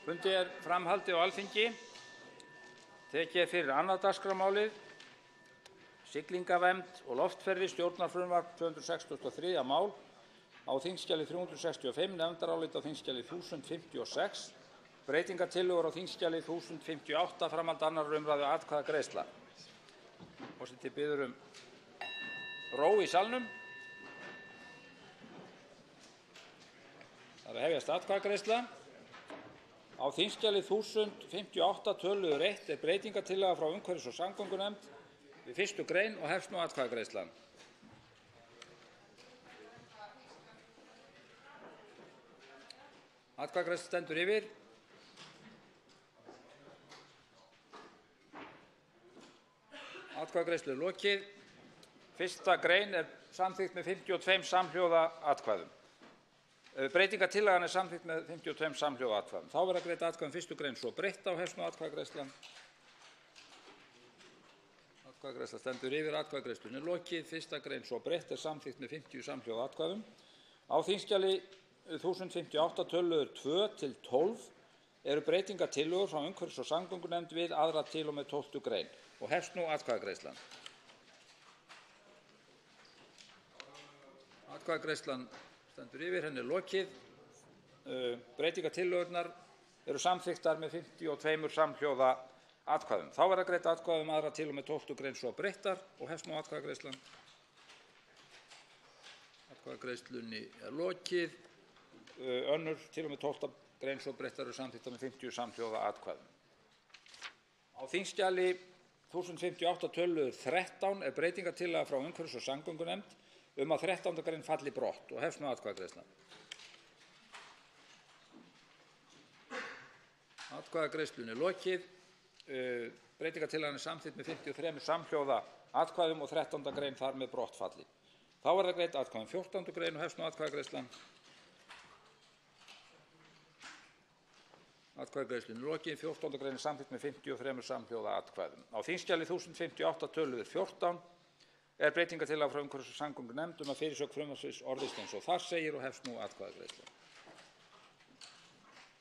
Fundi framhaldið á Alþingi. Tekið fyrir annað dagskrármálið. Siglingavernd og loftferðir stjórnarfrumvarp 263. mál á þingskjali 365, nefndarálit á þingskjali 1056, breytingartillögur á þingskjali 1058, framhald 2. umræðu atkvæðagreiðsla. Forseti biður ró í salnum. Það hefjast atkvæðagreiðsla. Á þingskjali 1058 töluliður 1 breytingartillaga frá umhverfis- og samgöngunefnd við 1. grein og hefst nú atkvæðagreiðslan. Atkvæðagreiðsla stendur yfir. Atkvæðagreiðslu lokið. 1. grein samþykkt með 52 samhljóða atkvæðum. Breytingartillagan samþykkt með 52 samhljóða atkvæðum. Þá verða greidd atkvæði um 1. grein svo breytt á hefst nú atkvæðagreiðslan. Atkvæðagreiðsla stendur yfir. Atkvæðagreiðslunni lokið. 1. grein svo breytt samþykkt með 50 samhljóða atkvæðum. Á þingskjali 1058 töluliður 2 til 12 breytingartillögur frá umhverfis- og samgöngunefnd við 2. til og með 12. grein og hefst nú atkvæðagreiðslan. Atkvæðagreiðslan stendur yfir, henni lokið. Breytingartillögurnar samþykktar með 52 samhljóða atkvæðum. Þá verða greidd atkvæði um 2. til og með 12. grein svo breyttar og hefst nú atkvæðagreiðslan. Atkvæðagreiðslunni lokið. 2. til og með 12. grein svo breyttar samþykktar með 50 samhljóða atkvæðum. Á þingskjali 1058 töluliður 13 breytingartillaga frá umhverfis- og samgöngunefnd að 13. grein falli brott og hefst nú atkvæðagreiðslan. Atkvæðagreiðslunni lokið. Breytingartillagan samþykkt með 53 samhljóða atkvæðum og 13. grein þar með brottfalli. Þá verða greidd atkvæði um 14. grein og hefst nú atkvæðagreiðslan. Atkvæðagreiðslunni lokið. 14. grein samþykkt með 53 samhljóða atkvæðum. Á þingskjali 1058 töluliður 14 breytingartillaga frá umhverfis- og samgöngunefnd að fyrirsögn frumvarpsins orðist eins og þar segir og hefst nú atkvæðagreiðsla.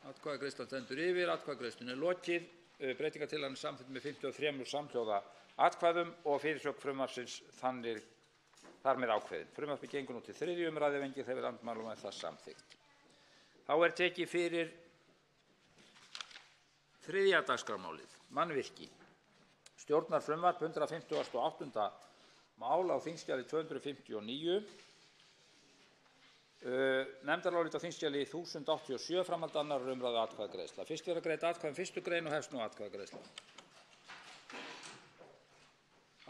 Atkvæðagreiðslan stendur yfir. Atkvæðagreiðslunni lokið. Breytingartillagan samþykkt með 53 samhljóða atkvæðum og fyrirsögn frumvarpsins þar með ákveðin. Frumvarpið gengur nú til 3. umræðu ef enginn hreyfir andmælum og það samþykkt. Þá tekið fyrir 3. dagskrármálið, mannvirki. Stjórnarfrumvarp 158. mál á þingskjali 259. Nefndarálit á þingskjali 1087, framhald 2. umræðu atkvæðagreiðsla. Fyrst verða greidd atkvæði um 1. grein og hefst nú atkvæðagreiðsla.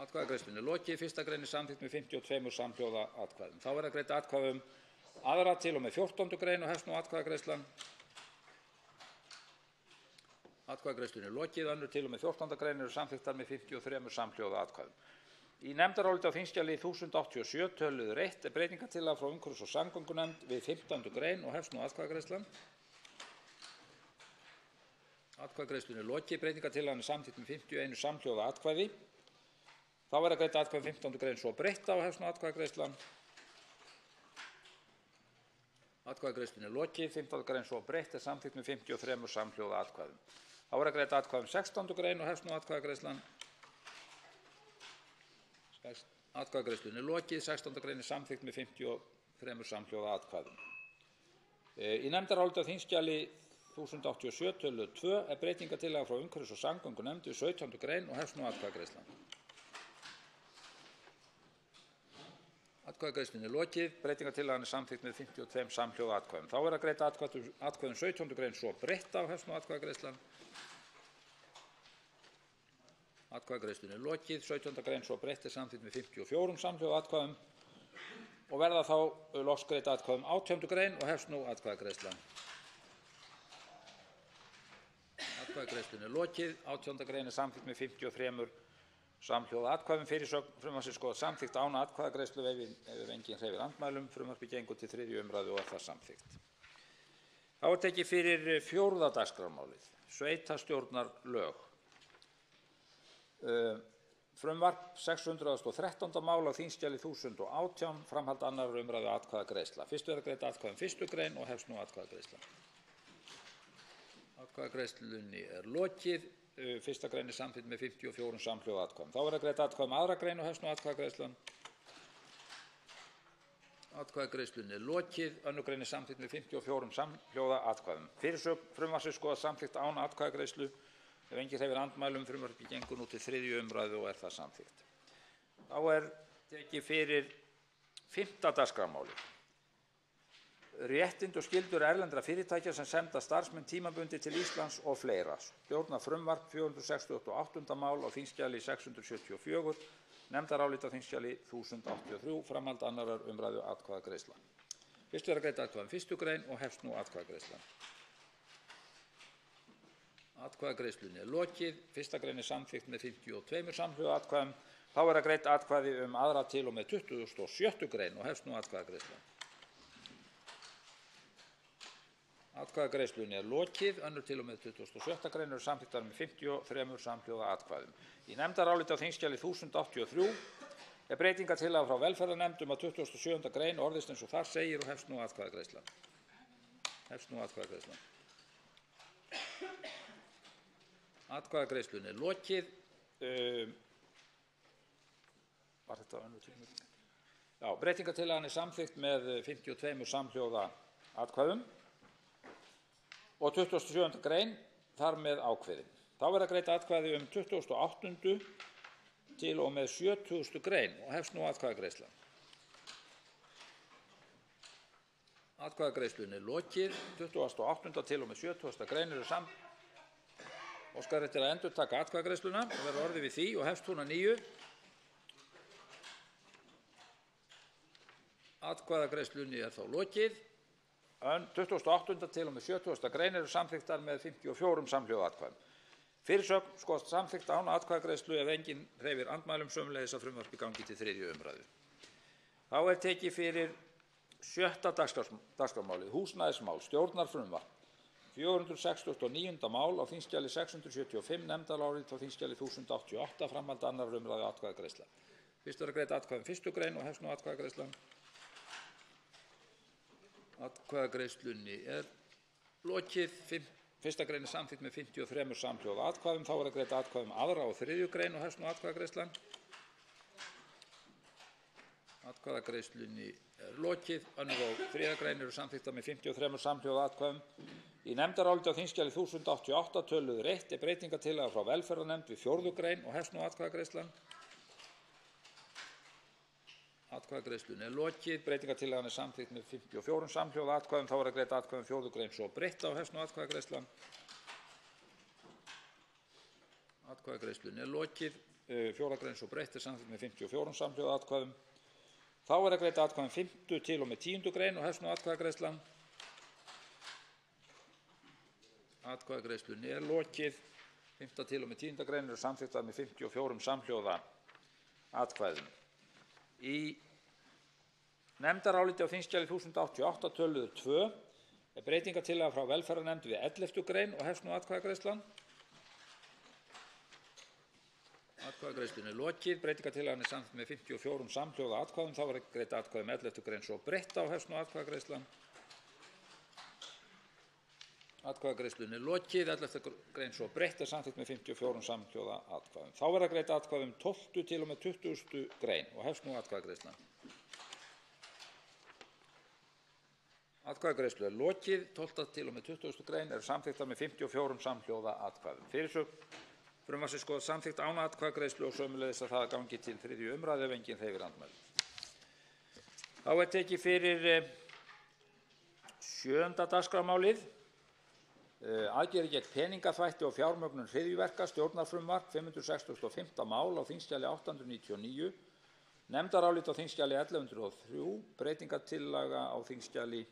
Atkvæðagreiðslunni lokið. 1. grein samþykkt með 52 samhljóða atkvæðum. Þá verða greidd atkvæði um 2. til og með 14. grein og hefst nú atkvæðagreiðslan. Atkvæðagreiðslunni lokið. 2. til og með 14. grein samþykktar með 53 samhljóða atkvæðum. Í nefndaráliti á þingskjali 1087 töluliður 1 breytingartillaga frá umhverfis- og samgöngunefnd við 15. grein og hefst nú atkvæðagreiðslan. Atkvæðagreiðslunni lokið. Breytingartillagan samþykkt með 51 samhljóða atkvæði. Þá verða greidd atkvæði 15. grein svo breytta og hefst nú atkvæðagreiðslan. Atkvæðagreiðslunni lokið. 15. grein svo breytt samþykkt með 53 samhljóða atkvæðum. Þá verða greidd atkvæði um 16. grein og hefst nú atkvæðagreiðslan. Atkvæðagreiðslunni lokið. 16. grein samþykkt með 53 samhljóða atkvæðum. Í nefndaráliti á þingskjali 1087 töluliður 2 breytingartillaga frá umhverfis- og samgöngunefnd við 17. grein og hefst nú atkvæðagreiðslan. Atkvæðagreiðslunni lokið. Breytingartillagan samþykkt með 52 samhljóða atkvæðum. Þá verða greidd atkvæði um 17. grein svo breytta og hefst nú atkvæðagreiðslan. Atkvæðagreiðslunni lokið. 17. grein svo breytt samþykkt með 54 samhljóða atkvæðum og verða þá loks greidd atkvæði um 18. grein og hefst nú atkvæðagreiðslan. Atkvæðagreiðslunni lokið. 18. grein samþykkt með 53 samhljóða atkvæðum. Fyrirsögn frumvarpsins skoðað samþykkt án atkvæðagreiðslu ef enginn hreyfir andmælum. Frumvarpið gengur til 3. umræðu og það samþykkt. Þá tekið fyrir 4. dagskrármálið, sveitarstjórnarlög. Frumvarp 613. mál á þingskjali 1018, framhald 2. umræðu atkvæðagreiðsla. Fyrst verða greidd atkvæði um 1. grein og hefst nú atkvæðagreiðsla. Atkvæðagreiðslunni lokið. Fyrsta grein samþykkt með 54 samhljóða atkvæðum. Þá greidd atkvæði aðra grein og hefst nú atkvæðagreiðslan. Atkvæðagreiðslunni lokið. Önnur grein samþykkt með 54 samhljóða atkvæðum. Fyrirsögn frumvarpsins skoðast samþykkt án atkvæðagreiðslu. Ef enginn hreyfir andmælum, frumvarpið gengur nú til 3. umræðu og það samþykkt. Þá tekið fyrir 5. dagskrármálið. Réttindi og skyldur erlendra fyrirtækja sem senda starfsmenn tímabundið til Íslands og fleira. Stjórnarfrumvarp 468. mál á þingskjali 674, nefndarálit á þingskjali 1083, framhald 2. umræðu atkvæðagreiðsla. Fyrst greidd atkvæði um 1. grein og hefst nú atkvæðagreiðslan. Atkvæðagreiðslunni lokið. 1. grein samþykkt með 52 samhljóða atkvæðum. Þá greidd atkvæði um 2. til og með 27. grein og hefst nú atkvæðagreiðslan. Atkvæðagreiðslunni lokið. Önnur til og með 27. grein eru samþykktar með 53 samhljóða atkvæðum. Í nefndaráliti á þingskjali 1083 breytingartillaga frá velferðarnefnd um að 27. grein orðist eins og þar segir og hefst nú atkvæðagreiðslan. Atkvæðagreiðslunni lokið. Var þetta önnur tíma? Já, breytingartillagan samþykkt með 52 samhljóða atkvæðum og 27. grein þar með ákveðin. Þá greidd atkvæði um 28. til og með 70. grein og hefst nú atkvæðagreiðslan. Atkvæðagreiðslunni lokið. 28. til og með 70. grein eru óskar eftir að endurtaka atkvæðagreiðsluna og verður orðið við því og hefst hún að nýju. Atkvæðagreiðslunni þá lokið. 28. til og með 70. grein eru samþykktar með 54 samhljóða atkvæðum. Fyrirsögn skoðast samþykkt án atkvæðagreiðslu ef enginn hreyfir andmælum, sömuleiðis að frumvarpið gangi til 3. umræðu. Þá tekið fyrir 6. dagskrármálið, húsnæðismál, stjórnarfrumvarp, 469. mál á þingskjali 675, nefndarálit á þingskjali 1088, framhald 2. umræðu atkvæðagreiðsla. Fyrst greidd atkvæði um 1. grein og hefst nú atkvæðagreiðslan. Atkvæðagreiðslunni lokið. 1. grein samþykkt með 53 samhljóða atkvæðum. Þá greidd atkvæði um 2. og 3. grein og hefst nú atkvæðagreiðslan. Atkvæðagreiðslunni lokið. 2. og 3. grein eru samþykktar með 53 samhljóða atkvæðum. Í nefndaráliti á þingskjali 1088 töluður 1 breytingartillaga frá velferðarnefnd við 4. grein og hefst nú atkvæðagreiðslan. Atkvæðagreiðslunni lokið. Breytingartillagan samþykkt með 54 samhljóða atkvæðum. Þá greidd atkvæði um 4. grein svo breytt og hefst nú atkvæðagreiðslan. Atkvæðagreiðslunni lokið. 4. grein svo breytt samþykkt með 54 samhljóða atkvæðum. Þá greidd atkvæði um 5. til og með 10. grein og hefst nú atkvæðagreiðslan. Atkvæðagreiðslunni lokið. 5. til og með 10. grein eru samþykktar með 54 samhljóða atkvæðum. Í nefndaráliti á þingskjali 1088 töluður 2 breytingartillaga frá velferðarnefnd við 11. grein og hefst nú atkvæðagreiðslan. Atkvæðagreiðslunni lokið. Breytingartillagan samþykkt með 54 samhljóða atkvæðum. Þá greidd atkvæði um 11. grein svo breytt og hefst nú atkvæðagreiðslan. Atkvæðagreiðslunni lokið. 11. grein svo breytt samþykkt með 54 samhljóða atkvæðum. Þá greidd atkvæði um 12. til og með 20. grein og hefst nú atkvæðagreiðslan. Atkvæðagreiðslu lokið. 12. til og með 20. grein eru samþykktar með 54 samhljóða atkvæðum. Fyrirsögn frumvarpsins skoðast samþykkt án atkvæðagreiðslu og sömuleiðis að það gangi til 3. umræðu ef enginn hreyfir andmælum. Þá tekið fyrir 7. dagskrármálið. Aðgerðir gegn peningaþvætti og fjármögnun hryðjuverka, stjórnarfrumvarp, 565. mál á þingskjali 899, nefndarálit á þingskjali 1103, breytingartillaga á þingskjali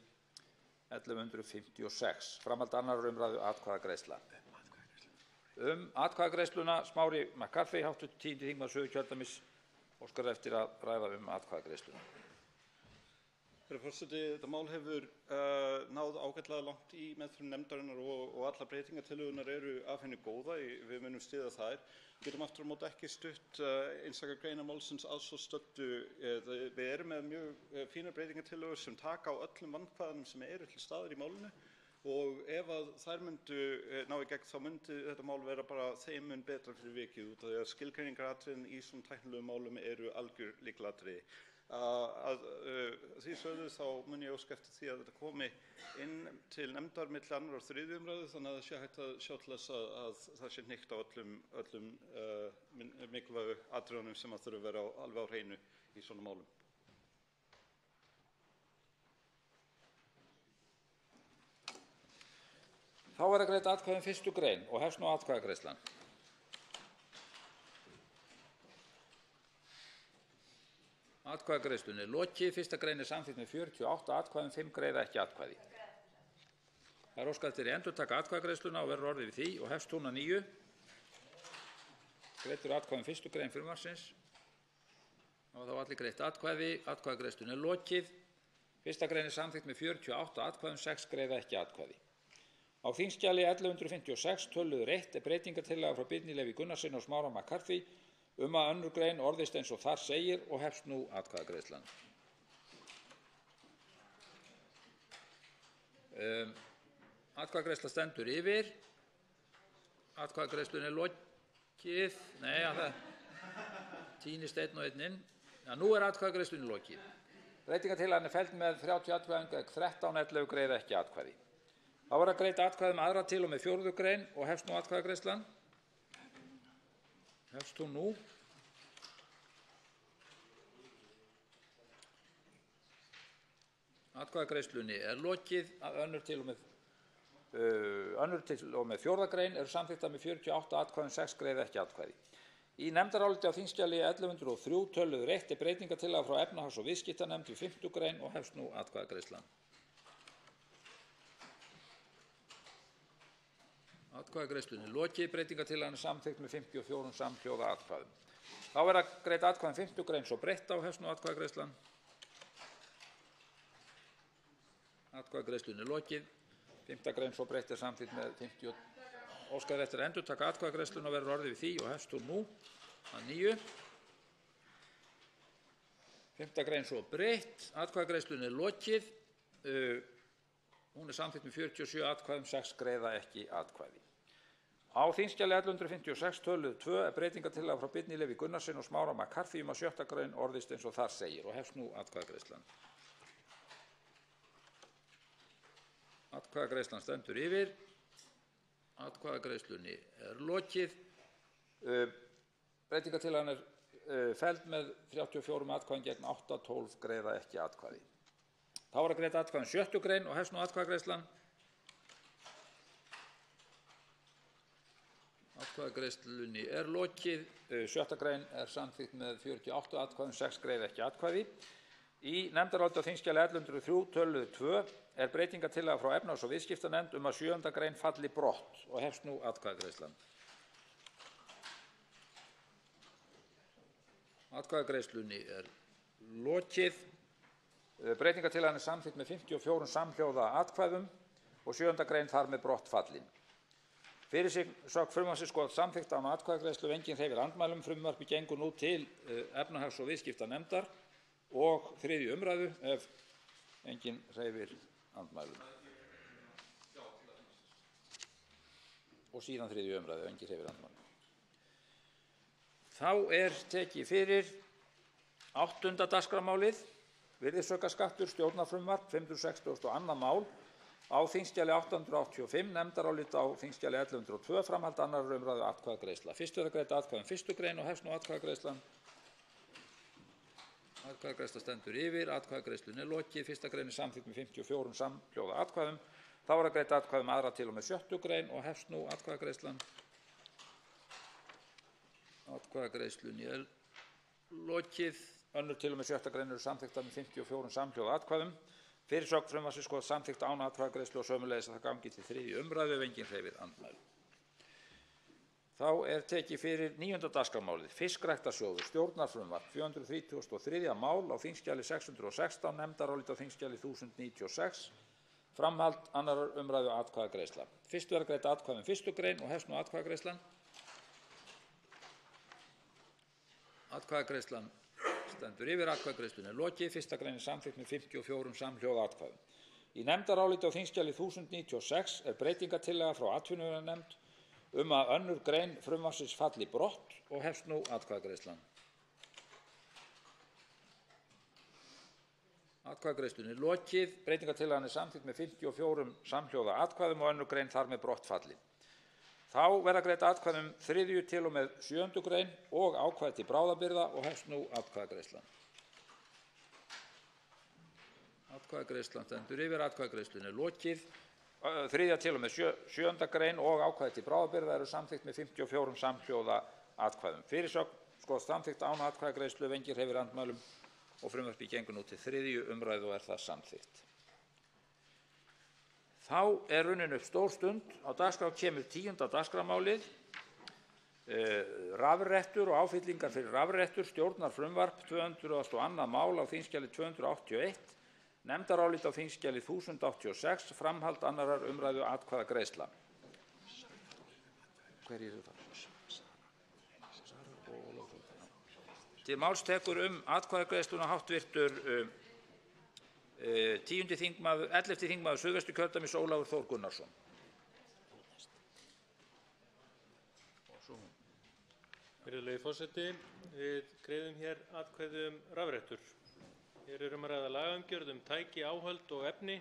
1156, framhald 2. umræðu atkvæðagreiðsla. Atkvæðagreiðsluna Smári McCarthy, hv. 10. þingmaður Suðurkjördæmis, óskar eftir að ræða atkvæðagreiðsluna. Herra forseti, þetta mál hefur náð ágætlega langt í meðferð nefndarinnar og allar breytingartillögurnar eru af henni góða. Við munum styðja þær. Við getum aftur á móti ekki stutt einstaka greinar málsins að svo stöddu. Við erum með mjög fínar breytingartillögur sem taka á öllum vandkvæðum sem eru til staðar í málinu og ef að þær myndu ná í gegn þá myndi þetta mál vera bara þeim mun betra fyrir vikið út af því að skilgreiningaratriðin í svona tæknilegum málum eru algjör lykilatriði. Að því sögðu þá mun ég óska eftir því að þetta komi inn til nefndar milli 2. og 3. umræðu þannig að það sé hægt að sjá til þess að það sé hnykkt á öllum mikilvægu atriðunum sem að þurfa að vera alveg á hreinu í svona málum. Þá verða greidd atkvæði um 1. grein og hefst nú atkvæðagreiðslan. Atkvæðagreiðslunni lokið. 1. grein samþykkt með 48 atkvæðum, 5 greiða ekki atkvæði. Það óskað eftir að endurtaka atkvæðagreiðsluna og verður orðið við því og hefst hún að nýju. Greiddur atkvæði um 1. grein frumvarpsins. Og þá allir greitt atkvæði. Atkvæðagreiðslunni lokið. 1. grein samþykkt með 48 atkvæðum, 6 greiða ekki atkvæði. Á þingskjali 1156 töluður 1 er breytingartillaga frá Birni Leví Gunnarssyni og Smára McCarthy að 2. grein orðist eins og þar segir og hefst nú atkvæðagreiðslan. Atkvæðagreiðsla stendur yfir. Atkvæðagreiðslunni lokið. Nei, það týnist einn og einn inn. Ja, nú er atkvæðagreiðslunni lokið. Breytingartillagan er felld með 30 atkvæðum gegn 13, 11 greiða ekki atkvæði. Þá verða greidd atkvæði um 2. til og með 4. grein og hefst nú atkvæðagreiðslan. Hefst hún nú. Atkvæðagreiðslunni er lokið. 2. til og með 4. grein eru samþykktar með 48 atkvæðum, 6 greiða ekki atkvæði. Í nefndaráliti á þingskjali 1103 töluður 1 er breytingartillaga frá efnahags- og viðskiptanefnd við 5. grein og hefst nú atkvæðagreiðslan. Atkvæðagreiðslunni lokið. Breytingartillagan er samþykkt með 54 samhljóða atkvæðum. Þá verða greidd atkvæði um 5. grein svo breytt og hefst nú atkvæðagreiðslan. Atkvæðagreiðslunni lokið. 5. grein svo breytt er samþykkt með 50. Óskað eftir að endurtaka atkvæðagreiðsluna og verður orðið við því og hefst hún nú að nýju. 5. grein svo breytt. Atkvæðagreiðslunni lokið. Hún er samþykkt með 47 atkvæðum, 6 greiða ekki atkvæði. Á þingskjali 1156 töluð 2 er breytingartillaga frá Birni Leví Gunnarssyni og Smára McCarthy að 6. grein orðist eins og þar segir og hefst nú atkvæðagreiðslan. Atkvæðagreiðslan stendur yfir. Atkvæðagreiðslunni er lokið. Breytingartillagan er felld með 34 atkvæðum gegn 8, 12 greiða ekki atkvæði. Þá verða greidd atkvæði um 6. grein og hefst nú atkvæðagreiðslan. Atkvæðagreiðslunni er lokið. 6. grein er samþykkt með 48 atkvæðum, 6 greiða ekki atkvæði. Í nefndaráliti á þingskjali 1103 töluð 2 er breytingartillaga frá efnahags- og viðskiptanefnd að 7. grein falli brott og hefst nú atkvæðagreiðslan. Atkvæðagreiðslunni er lokið. Breytingartillagan er samþykkt með 54 samhljóða atkvæðum og 7. grein þar með brott fallin. Fyrirsögn frumvarpsins skoðast samþykkt án atkvæðagreiðslu ef enginn hreyfir andmælum. Frumvarpið gengur nú til efnahags- og viðskiptanefndar og 3. umræðu ef enginn hreyfir andmælum. Og síðan 3. umræðu ef enginn hreyfir andmælum. Þá er tekið fyrir 8. dagskrármálið. Virðisaukaskattur, stjórnarfrumvarp, 562. mál á þingskjali 885, nefndarálit á þingskjali 1102, framhald 2. umræðu atkvæðagreiðsla. Fyrst verða greidd atkvæði um 1. grein og hefst nú atkvæðagreiðslan. Atkvæðagreiðsla stendur yfir. Atkvæðagreiðslunni er lokið. 1. grein er samþykkt með 54 samhljóða atkvæðum. Þá verða greidd atkvæði um 2. til og með 6. grein og hefst nú atkvæðagreiðslan. Atkvæðagreiðslunni er lokið. 2. til og með 6. grein eru samþykktar með 54 samhljóða atkvæðum. Fyrirsögn frumvarpsins skoðast samþykkt án atkvæðagreiðslu og sömuleiðis að það gangi til 3. umræðu ef enginn hreyfir andmælum. Þá er tekið fyrir 9. dagskrármálið. Fiskræktarsjóður, stjórnarfrumvarp, 433. mál á þingskjali 616, nefndarálit á þingskjali 1096, framhald 2. umræðu atkvæðagreiðsla. Fyrst verða greidd atkvæði um 1. grein og hefst nú atkvæðagreiðslan. Atkvæðagreiðslan stendur yfir. Atkvæðagreiðslunni er lokið. 1. grein er samþykkt með 54 samhljóða atkvæðum. Í nefndaráliti á þingskjali 1096 er breytingartillaga frá atvinnuveganefnd að 2. grein frumvarpsins falli brott og hefst nú atkvæðagreiðslan. Atkvæðagreiðslunni lokið. Breytingartillagan er samþykkt með 54 samhljóða atkvæðum og 2. grein þar með brottfallin. Þá verða greidd atkvæði 3. til og með 7. grein og ákvæði til bráðabirgða og hefst nú atkvæðagreiðslan. Atkvæðagreiðslan stendur yfir. Atkvæðagreiðslunni er lokið. 3. til og með 7. grein og ákvæði til bráðabirgða eru samþykkt með 54 samhljóða atkvæðum. Fyrirsögn skoðast samþykkt án atkvæðagreiðslu ef enginn hreyfir andmælum og frumvarpið gengur nú til 3. umræðu og er það samþykkt. Þá er runnin upp stór stund. Á dagskrá kemur 10. dagskrármálið, rafrettur og áfyllingar fyrir rafrettur, stjórnarfrumvarp, 202. mál á þingskjali 281, nefndarálit á þingskjali 1086, framhald 2. umræðu atkvæðagreiðsla. Hverjir eru það? Til máls tekur atkvæðagreiðsluna háttvirtur 11. þingmaður Suðvesturkjördæmis Ólafur Þór Gunnarsson. Virðulegi forseti, við greiðum hér atkvæði rafrettur. Hér er að ræða lagaumgjörð tæki, áhöld og efni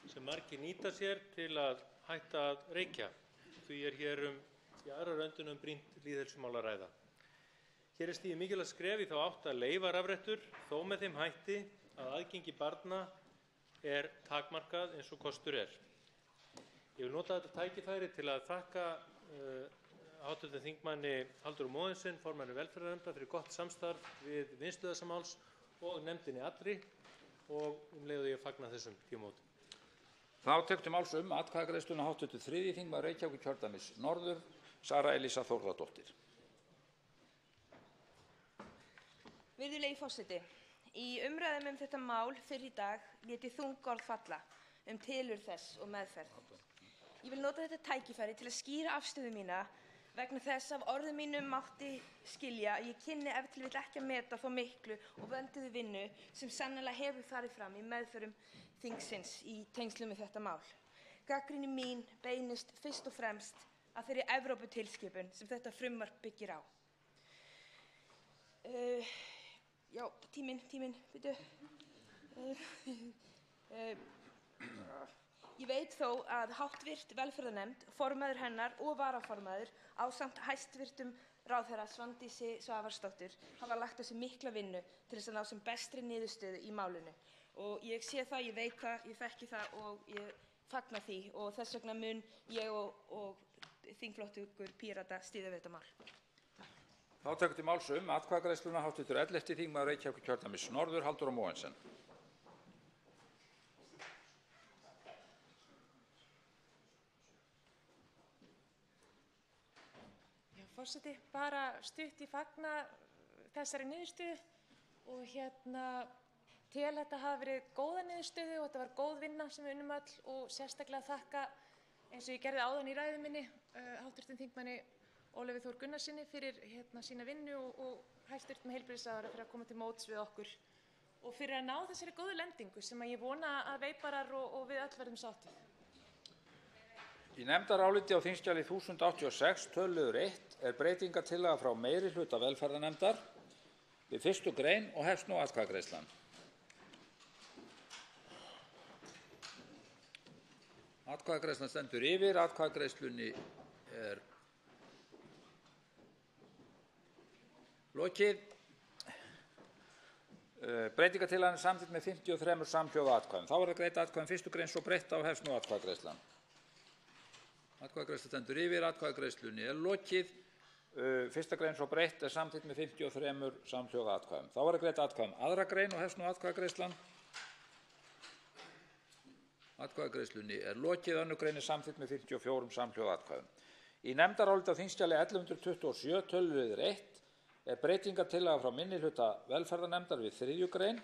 sem margir nýta sér til að hætta að reykja. Því er hér í aðra röndun brýnt lýðheilsumál að ræða. Hér er stigið mikilvægt skref í þá átt að leyfa rafrettur, þó með þeim hætti að aðgengi barna er takmarkað eins og kostur er. Ég vil nota þetta tækifæri til að þakka hv. þingmanni Halldóru Mogensen, formanni velferðarnefndar, fyrir gott samstarf við vinnslu þessa máls og nefndinni allri og leið og ég fagna þessum tímamótum. Þá tekur til máls atkvæðagreiðsluna hv. 3. þingmaður Reykjavíkurkjördæmis norður, Sara Elísa Þórðardóttir. Virðulegi forseti, í umræðum þetta mál fyrr í dag lét ég þung orð falla tilurð þess og meðferð. Ég vil nota þetta tækifæri til að skýra afstöðu mína vegna þess af orðum mínum mátti skilja að ég kynni ef til vill ekki að meta þá miklu og vönduðu vinnu sem sannarlega hefur farið fram í meðförum þingsins í tengslum við þetta mál. Gagnrýni mín beinist fyrst og fremst að þeirri Evróputilskipun sem þetta frumvarp byggir á. Já, tíminn, bíddu. Ég veit þó að háttvirt velferðarnefnd, formaður hennar og varaformaður ásamt hæstvirtum ráðherra Svandísi Svavarsdóttur hafa lagt á sig mikla vinnu til þess að ná sem bestri niðurstöðu í málinu. Og ég sé það, ég veit það, ég þekki það og ég fagna því og þess vegna mun ég og þingflokkur Pírata styðja við þetta mál. Þá tekur til máls atkvæðagreiðsluna hv. 11. þingmaður Reykjavíkurkjördæmis norður, Halldóra Mogensen. Já, forseti, bara stutt í fagna þessari niðurstöðu og tel þetta hafa verið góða niðurstöðu og þetta var góð vinna sem við unnum öll og sérstaklega þakka, eins og ég gerði áðan í ræðu minni, hv. þingmanni Ólafi Þór Gunnarsssyni fyrir sína vinnu og hæstvirtum heilbrigðisráðherra fyrir að koma til móts við okkur og fyrir að ná þessari góðu lendingu sem ég vona að veiparar og við öll verðum sátt við. Í nefndaráliti á þingskjali 1086 töluliður 1 er breytingartillaga frá meirihluta velferðarnefndar við 1. grein og hefst nú atkvæðagreiðslan. Atkvæðagreiðslan stendur yfir. Atkvæðagreiðslunni er lokið. Breytingartillagan er samþykkt með 53 samhljóða atkvæðum. Þá verða greidd atkvæði 1. grein svo breytta og hefst nú atkvæðagreiðslan. Atkvæðagreiðslan stendur yfir. Atkvæðagreiðslunni er lokið. 1. grein svo breytt er samþykkt með 53 samhljóða atkvæðum. Þá verða greidd atkvæði 2. grein og hefst nú atkvæðagreiðslan. Atkvæðagreiðslunni er lokið. 2. grein er samþykkt með 54 samhljóða atkvæðum. Í nefndaráliti á þingskjali 1127 töluliður 1 er breytingartillaga frá minnihluta velferðarnefndar við 3. grein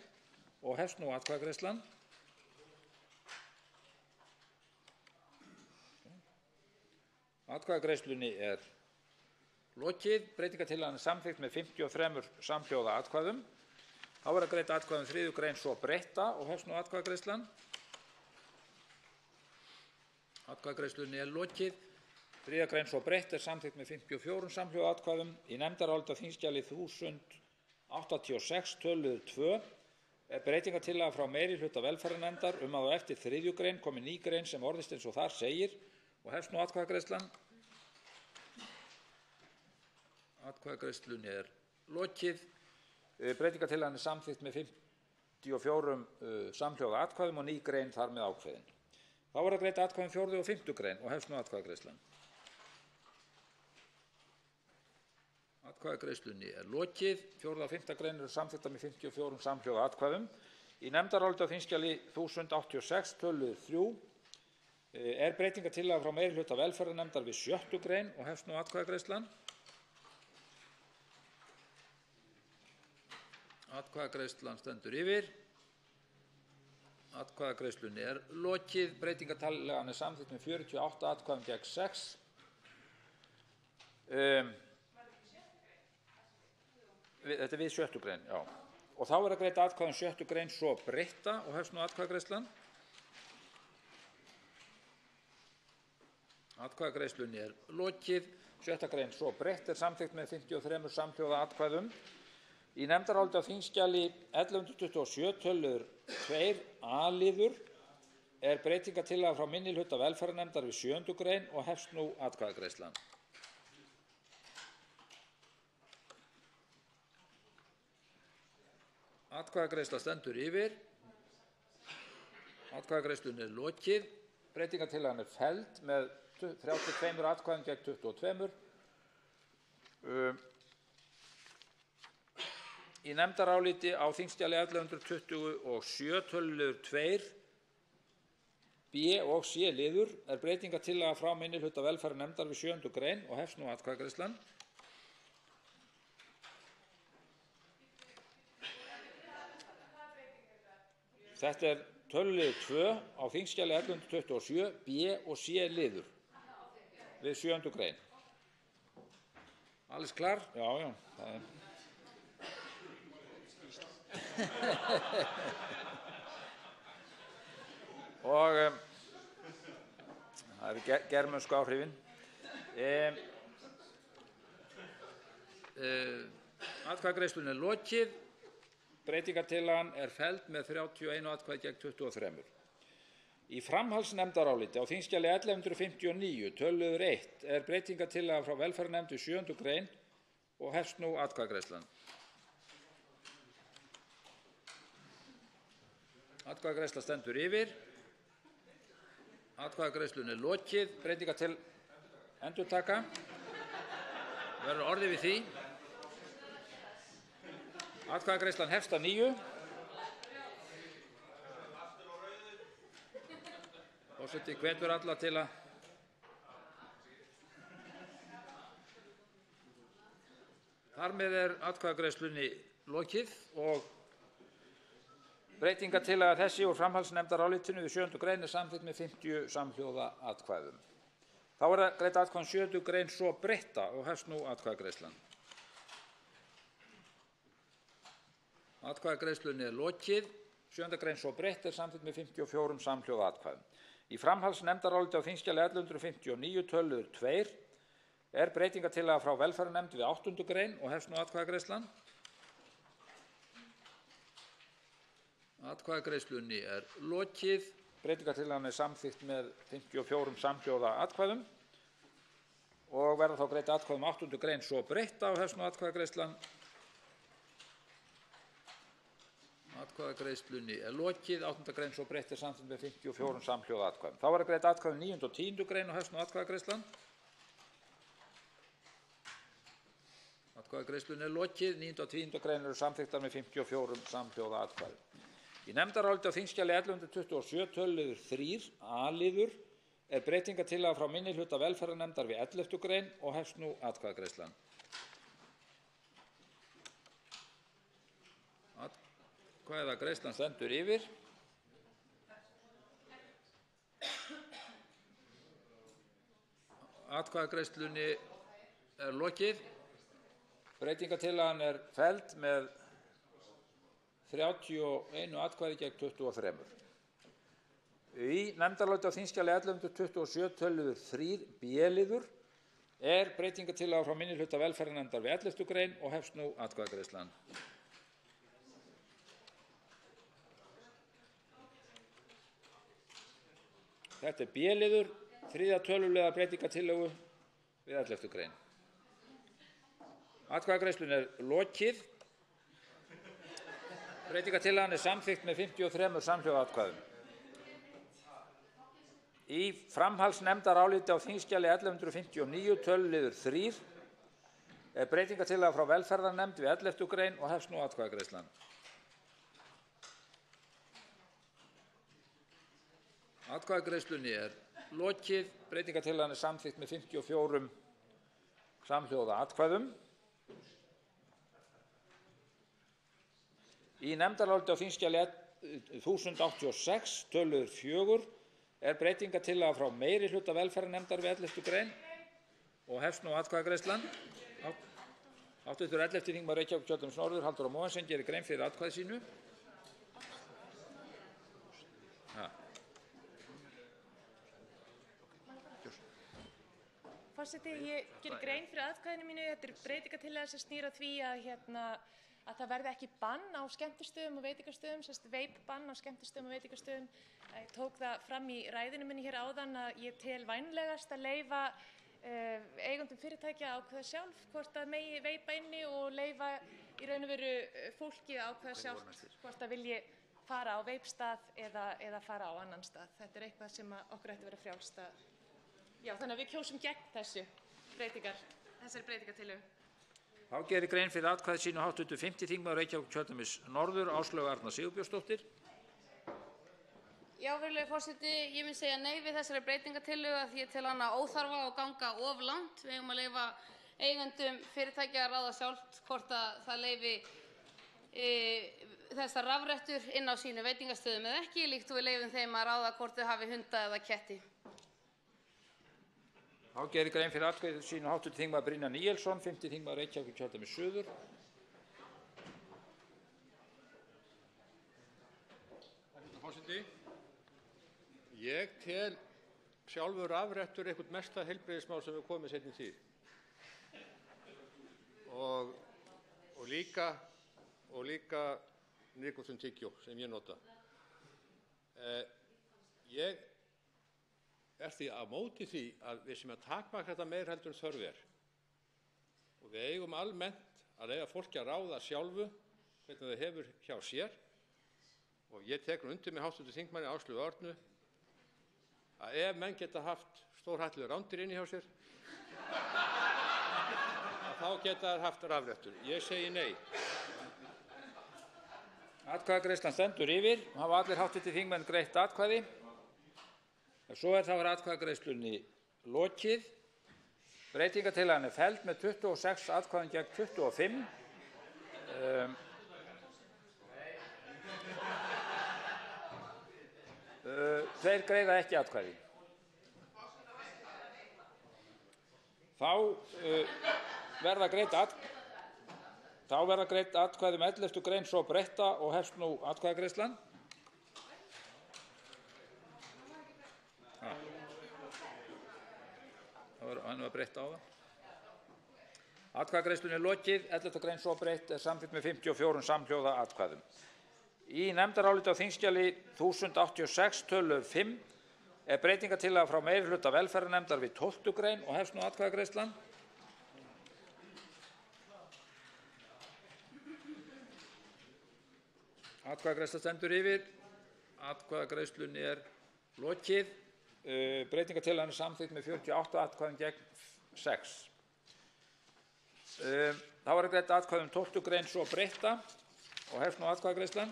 og hefst nú atkvæðagreiðslan. Atkvæðagreiðslunni er lokið. Breytingartillagan er samþykkt með 53 samhljóða atkvæðum. Þá verða greidd atkvæði 3. grein svo breytta og hefst nú atkvæðagreiðslan. Atkvæðagreiðslunni er lokið. 3. grein svo breytt er samþykkt með 54 samhljóða atkvæðum. Í nefndaráliti á þingskjali 1086 töluliður 2 er breytingartillaga frá meirihluta velferðarnefndar að á eftir 3. grein komi ný grein sem orðist eins og þar segir og hefst nú atkvæðagreiðslan. Atkvæðagreiðslunni er lokið. Breytingartillagan er samþykkt með 54 samhljóða atkvæðum og ný grein þar með ákveðin. Þá verða greidd atkvæði um 4. og 5. grein og hefst nú atkvæðagreiðslan. Atkvæðagreiðslunni er lokið. 4. og 5. grein eru samþykktar með 54 samhljóða atkvæðum. Í nefndaráliti á þingskjali 1086 töluliður 3 er breytingartillaga frá meirihluta velferðarnefndar við 6. grein og hefst nú atkvæðagreiðslan. Atkvæðagreiðslan stendur yfir. Atkvæðagreiðslunni er lokið. Breytingartillagan er samþykkt með 48 atkvæðum gegn 6. Þetta er við 6. grein, já. Og þá er að greidd atkvæði um 6. grein svo breytta og hefst nú atkvæðagreiðslan. Atkvæðagreiðslunni er lokið. 6. grein svo breytt er samþykkt með 53 samhljóða atkvæðum. Í nefndaráliti á þingskjali 1127 töluliður 2a-liður er breytingartillaga frá minnihluta velferðarnefndar við 7. grein og hefst nú atkvæðagreiðslan. Atkvæðagreiðsla stendur yfir. Atkvæðagreiðslunni er lokið. Breytingartillagan er felld með 32 atkvæðum gegn 22. Í nefndaráliti á þingskjali 1127 töluliður 2 B og C liður er breytingartillaga frá minnihluta velferðarnefndar við 7. grein og hefst nú atkvæðagreiðslan. Þetta er töluliður 2 á þingskjali 1127 B og C liður við 7. grein. Alles klar? Já, já. Og það eru germönsku áhrifin. Atkvæðagreiðslunni er lokið. Breytingartillagan er felld með 31 atkvæði gegn 23. Í framhaldsnefndaráliti á þingskjali 1159 töluliður 1 er breytingartillaga frá velferðarnefnd við 7. grein og hefst nú atkvæðagreiðslan. Atkvæðagreiðsla stendur yfir. Atkvæðagreiðslunni er lokið. Breytingar til endurtaka. Verður orðið við því. Atkvæðagreiðslan hefst að nýju. Forseti hvetur alla til að þar með er atkvæðagreiðslunni lokið og breytingartillaga þessi úr framhaldsnefndarálitinu við 7. grein er samþykkt með 50 samhljóða atkvæðum. Þá er það greidd atkvæði um 7. grein svo breytta og hefst nú atkvæðagreiðslan. Atkvæðagreiðslunni er lokið. 7. grein svo breytt er samþykkt með 54 samhljóða atkvæðum. Í framhaldsnefndaráliti á þingskjali 1159 töluliður 2 er breytingartillaga frá velferðarnefnd við 8. grein og hefst nú atkvæðagreiðslan. Atkvæðagreiðslunni er lokið. Breytingartillagan er samþykkt með 54 samhljóða atkvæðum og verða þá greidd atkvæði um 8. grein svo breytta og hefst nú atkvæðagreiðslan. Atkvæðagreiðslunni er lokið. 8. grein svo breytt er samþykkt með 54 samhljóða atkvæðum. Þá verða greidd atkvæði um 9. og 10. grein og hefst nú atkvæðagreiðslan. Atkvæðagreiðslunni er lokið. 9. og 10. grein eru samþykktar með 54 samhljóða atkvæðum. Í nefndaráliti á þingskjali 1127 töluliður 3a-liður er breytingartillaga frá minnihluta velferðarnefndar við 11. grein og hefst nú atkvæðagreiðslan. Atkvæðagreiðslan stendur yfir. Atkvæðagreiðslunni er lokið. Breytingartillagan er felld með 31 atkvæði gegn 23. Í nefndaráliti á þingskjali 1127 töluliður 3 B-liður er breytingartillaga frá minnihluta velferðarnefndar við 11. grein og hefst nú atkvæðagreiðslan. Þetta er B-liður, 3. töluliðar breytingartillögu við 11. grein. Atkvæðagreiðslunni er lokið. Breytingartillagan er samþykkt með 53 samhljóða atkvæðum. Í framhaldsnefndaráliti á þingskjali 1159 töluliður 3 er breytingartillaga frá velferðarnefnd við 11. grein og hefst nú atkvæðagreiðslan. Atkvæðagreiðslunni er lokið. Breytingartillagan er samþykkt með 54 samhljóða atkvæðum. Í nefndaráliti á þingskjali 1086 töluliður 4 er breytingartillaga frá meirihluta velferðarnefndar við 11. grein og hefst nú atkvæðagreiðslan. Hv. 11. þingmaður Reykjavíkurkjördæmis norður, Halldór Mogensen, gerir grein fyrir atkvæði sínu. Forseti, ég gerir grein fyrir atkvæðinu mínu. Þetta er breytingartillaga sem snýr að því að það verði ekki bann á skemmtistöðum og veitingastöðum, veipbann á skemmtistöðum og veitingastöðum. Ég tók það fram í ræðinu minni hér áðan að ég tel vænlegast að leyfa eigendum fyrirtækja að ákveða sjálf hvort að megi veipa inni og leyfa í raun og veru fólki að ákveða sjálft hvort að vilji fara á veipstað eða fara á annan stað. Þetta er eitthvað sem okkur ætti að vera frjálst að. Já, þannig að við kjósum gegn þessari breytingartillögu. Þá gerir grein fyrir atkvæði sínu hv. 5. þingmaður Reykjavíkurkjördæmis norður, Áslaug Arna Sigurbjörnsdóttir. Já, virðulegi forseti, ég mun segja nei við þessari breytingartillögu því ég tel hana óþarfa og ganga of langt. Við eigum að leyfa eigendum fyrirtækja að ráða sjálft hvort að það leyfi þessar rafrettur inn á sínu veitingastöðum eða ekki, líkt og við leyfum þeim að ráða hvort þau hafi hunda eða ketti. Þá gerir grein fyrir atkvæði sínu hv. þingmaður Brynjar Níelsson, 5. þingmaður Reykjavíkurkjördæmis suður. Forseti, ég tel sjálfur rafrettur eitthvað mesta heilbrigðismál sem við komum seinni tíð. Og líka nikótíntyggjói sem ég nota. Ég er því á móti því að við sem að takmarka þetta meira heldur en þörf er. Og við eigum almennt að leyfa fólki að ráða sjálfu hvernig það hefur hjá sér. Og ég tek undir með hv. þingmanni Áslaugu Arnu að ef menn geta haft stórhættuleg rándýr inni hjá sér, þá geta þær haft rafrettur. Ég segi nei. Atkvæðagreiðslan stendur yfir. Hafa allir hv. þingmenn greitt atkvæði? Ef svo er þá er atkvæðagreiðslunni lokið. Breytingartillagan er felld með 26 atkvæðum gegn 25. Tveir greiða ekki atkvæði. Þá verða greidd atkvæði 11. grein svo breytta og hefst nú atkvæðagreiðslan. Hann var breytt á það. Atkvæðagreiðslunni er lokið. 11. grein svo breytt er samþykkt með 54 samhljóða atkvæðum. Í nefndaráliti á þingskjali 1086 töluliður 5 er breytingartillaga frá meirihluta velferðarnefndar við 12. grein og hefst nú atkvæðagreiðslan. Atkvæðagreiðsla stendur yfir. Atkvæðagreiðslunni er lokið. Breytingartillagan er samþykkt með 48 atkvæðum gegn 6. Þá er greidd atkvæði 12. grein svo breytta og hefst nú atkvæðagreiðslan.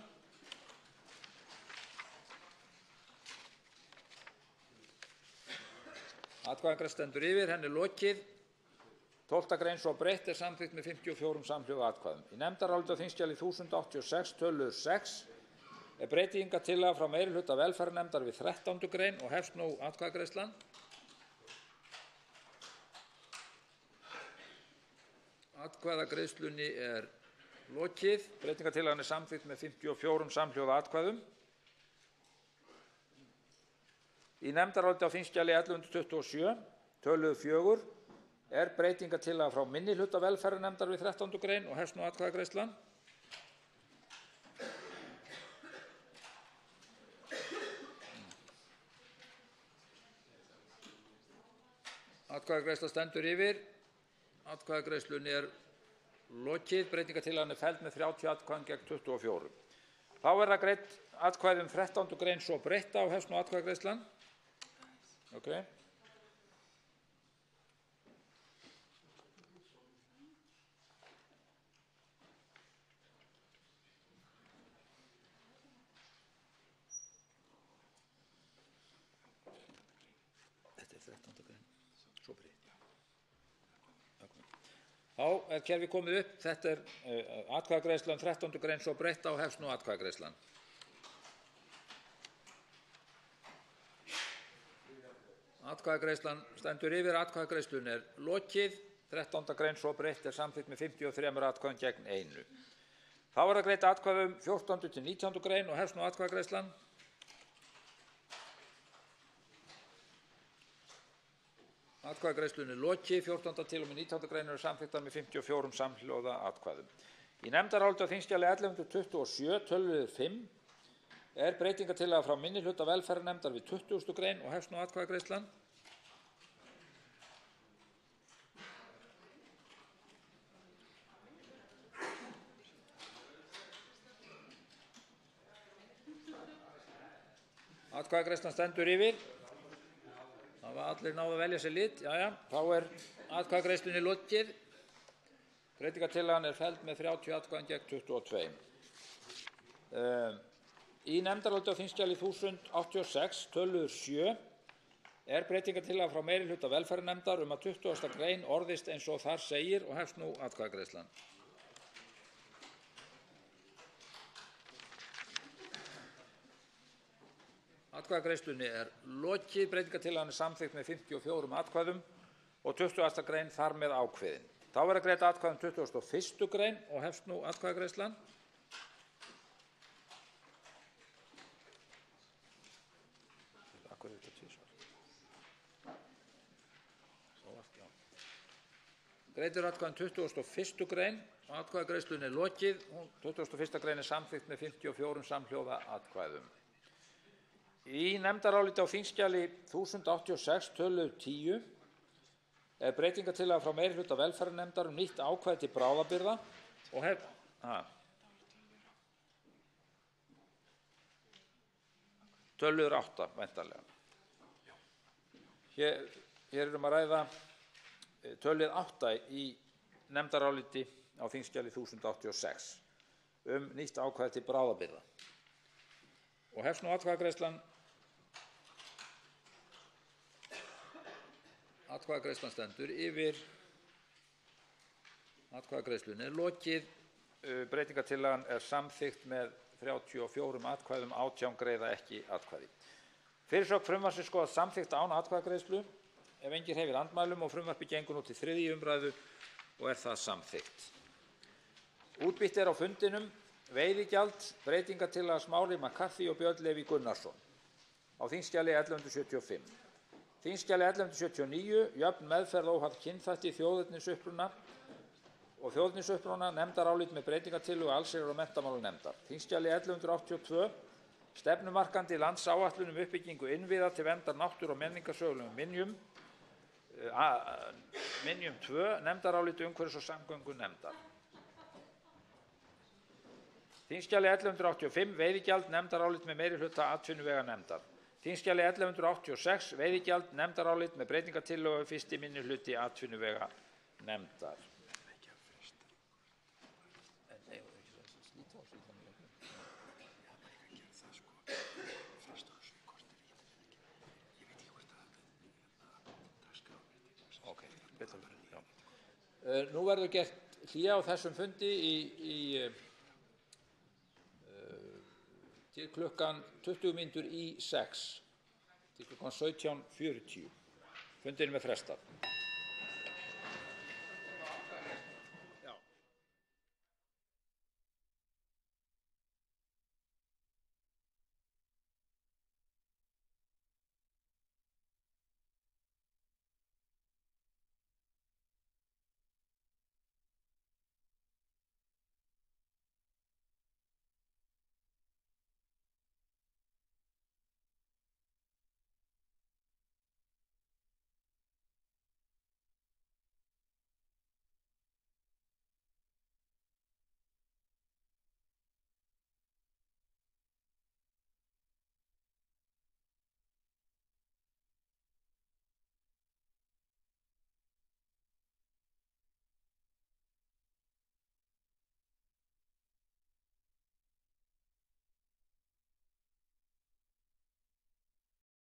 Atkvæðagreiðsla stendur yfir, henni er lokið. 12. grein svo breytt er samþykkt með 54 samhljóða atkvæðum. Í nefndaráliti á þingskjali 1086 töluliður 6 er breytingartillaga frá meirihluta velferðarnefndar við 13. grein og hefst nú atkvæðagreiðslan. Atkvæðagreiðslunni er lokið. Breytingartillagan er samþykkt með 54 samhljóða atkvæðum. Í nefndaráliti á þingskjali 1127, töluð 4, er breytingartillaga frá minnihluta velferðarnefndar við 13. grein og hefst nú atkvæðagreiðslan. Atkvæðagreiðsla stendur yfir. Atkvæðagreiðslunni er lokið. Breytingartillagan er felld með 30 atkvæðum gegn 24. Þá verða greidd atkvæði 13. grein svo breytta og hefst nú atkvæðagreiðslan. Okay. Þetta er 13. grein. Svo breytt. Þá er kerfið komið upp. Þetta er atkvæðagreiðslan 13. grein svo breytta og hefst nú atkvæðagreiðslan. Atkvæðagreiðslan stendur yfir. Atkvæðagreiðslunni er lokið. 13. grein svo breytt er samþykkt með 53 atkvæðum gegn 1. Þá verða greidd atkvæði 14. til 19. grein og hefst nú atkvæðagreiðslan. Atkvæðagreiðslunni er lokið. 14. til og með 19. grein eru samþykktar með 54 samhljóða atkvæðum. Í nefndaráliti á þingskjali 1127, töluliður 5, er breytingartillaga frá minnihluta velferðarnefndar við 20. grein og hefst nú atkvæðagreiðslan. Atkvæðagreiðslan stendur yfir. Það var allir náðu að velja sér lit. Jæja, þá er atkvæðagreiðslunni lokið. Breytingartillagan er felld með 30 atkvæðum gegn 22. Í nefndaráliti á þingskjali 1086, töluður 7, er breytingartillaga frá meirihluta velferðarnefndar að 20. grein orðist eins og þar segir og hefst nú atkvæðagreiðslan. Atkvæðagreiðslunni er lokið. Breytingartillagan er samþykkt með 54 atkvæðum og 20. grein þar með ákveðin. Þá verða greidd atkvæði 21. grein og hefst nú atkvæðagreiðslan. Greiddur atkvæði 21. grein og atkvæðagreiðslunni er lokið. 21. grein er samþykkt með 54 samhljóða atkvæðum. Í nefndaráliti á þingskjali 1086, töluður 10, er breytingartillaga frá meirihluta velferðarnefndar nýtt ákvæði til bráðabirgða og töluður 8, væntanlega. Hér erum að ræða tölulið 8 í nefndaráliti á þingskjali 1086 nýtt ákvæði til bráðabirgða. Og hefst nú atkvæðagreiðslan. Atkvæðagreiðslan stendur yfir. Atkvæðagreiðslunni er lokið. Breytingartillagan er samþykkt með 34 atkvæðum, 18 greiða ekki atkvæði. Fyrirsögn frumvarpsins skoðast samþykkt án atkvæðagreiðslu ef enginn hreyfir andmælum og frumvarpið gengur nú til 3. umræðu og er það samþykkt. Útbýtt er á fundinum veiðigjald, breytingartillaga Smári McCarthy og Björn Leví Gunnarsson á þingskjali 1175. Þingskjali 1179, jöfn meðferð óháð kynþætti þjóðernisuppruna og þjóðernisuppruna, nefndarálit með breytingartillögu allsherjar- og menntamálanefndar. Þingskjali 1182, stefnumarkandi landsáætlun uppbyggingu innviða til verndar náttúru- og menningarsögulegum minjum. Minjum 2, nefndarálit umhverfis- og samgöngunefndar. Þingskjali 1185, veiðigjald, nefndarálit með meirihluta atvinnuveganefndar. Þingskjali 1186, veiðigjald, nefndarálit með breytingartillögu 1. minnihluti atvinnuveganefndar. Nú verður gert hlé á þessum fundi til klukkan 20 mínútur í 6, til klukkan 17:40. Fundinum er frestað.